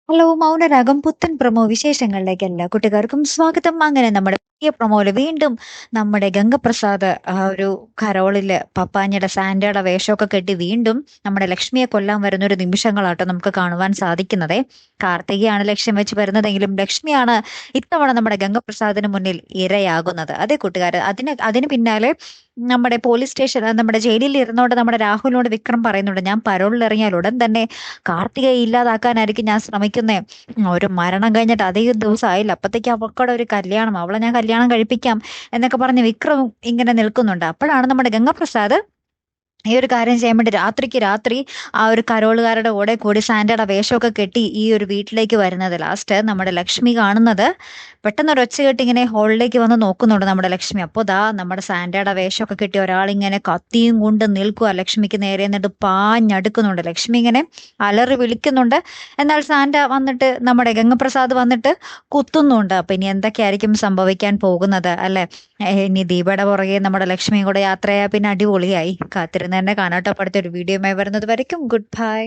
Hello Mounaragam പുത്തൻ promo വിശേഷങ്ങളിലേക്ക് എല്ലാ കൂട്ടുകാർക്കും സ്വാഗതം. അങ്ങനെ നമ്മുടെ പുതിയ പ്രൊമോയില് വീണ്ടും നമ്മുടെ ഗംഗപ്രസാദ് ഒരു കരോളില് പപ്പാഞ്ഞിയുടെ സാന്റയുടെ വേഷമൊക്കെ കെട്ടി വീണ്ടും നമ്മുടെ ലക്ഷ്മിയെ കൊല്ലാൻ വരുന്ന ഒരു നിമിഷങ്ങളാട്ടോ നമുക്ക് കാണുവാൻ സാധിക്കുന്നതേ. കാർത്തികയാണ് ലക്ഷ്യം വെച്ച് വരുന്നതെങ്കിലും ലക്ഷ്മിയാണ് ഇത്തവണ നമ്മുടെ ഗംഗപ്രസാദിന് മുന്നിൽ ഇരയാകുന്നത്. അതെ കൂട്ടുകാര്, അതിന് പിന്നാലെ നമ്മുടെ പോലീസ് സ്റ്റേഷൻ നമ്മുടെ ജയിലിൽ ഇരുന്നോണ്ട് നമ്മുടെ രാഹുലിനോട് വിക്രം പറയുന്നുണ്ട്, ഞാൻ പരോളിൽ ഇറങ്ങിയാൽ ഉടൻ തന്നെ കാർത്തികയെ ഇല്ലാതാക്കാനായിരിക്കും ഞാൻ ശ്രമിക്കുന്നേ. ഒരു മരണം കഴിഞ്ഞിട്ട് അധികം ദിവസം ആയില്ല, അപ്പത്തേക്ക് അവക്കടെ ഒരു കല്യാണം, അവളെ ഞാൻ കല്യാണം കഴിപ്പിക്കാം എന്നൊക്കെ പറഞ്ഞ് വിക്രം ഇങ്ങനെ നിൽക്കുന്നുണ്ട്. അപ്പോഴാണ് നമ്മുടെ ഗംഗപ്രസാദ് ഈ ഒരു കാര്യം ചെയ്യാൻ വേണ്ടി രാത്രിക്ക് രാത്രി ആ ഒരു കരോളുകാരുടെ കൂടെ കൂടി സാന്റയുടെ വേഷമൊക്കെ കെട്ടി ഈ ഒരു വീട്ടിലേക്ക് വരുന്നത്. ലാസ്റ്റ് നമ്മുടെ ലക്ഷ്മി കാണുന്നത്, പെട്ടെന്ന് ഒരു ഒച്ച കെട്ടി ഇങ്ങനെ ഹോളിലേക്ക് വന്ന് നോക്കുന്നുണ്ട് നമ്മുടെ ലക്ഷ്മി. അപ്പോൾ ദാ നമ്മുടെ സാന്റയുടെ വേഷമൊക്കെ കെട്ടി ഒരാളിങ്ങനെ കത്തിയും കൊണ്ട് നിൽക്കുക ലക്ഷ്മിക്ക് നേരെ, എന്നിട്ട് പാഞ്ഞടുക്കുന്നുണ്ട്. ലക്ഷ്മി ഇങ്ങനെ അലറി വിളിക്കുന്നുണ്ട്, എന്നാൽ സാന്റ വന്നിട്ട് നമ്മുടെ ഗംഗപ്രസാദ് വന്നിട്ട് കുത്തുന്നുണ്ട്. അപ്പൊ ഇനി എന്തൊക്കെയായിരിക്കും സംഭവിക്കാൻ പോകുന്നത് അല്ലെ? ഇനി ദീപയുടെ പുറകെ നമ്മുടെ ലക്ഷ്മിയും കൂടെ യാത്രയായ പിന്നെ അടിപൊളിയായി. കാത്തിരുന്ന് തന്നെ കാണാട്ടോ. അടുത്തൊരു വീഡിയോയുമായി വരുന്നത് വരയ്ക്കും ഗുഡ് ബൈ.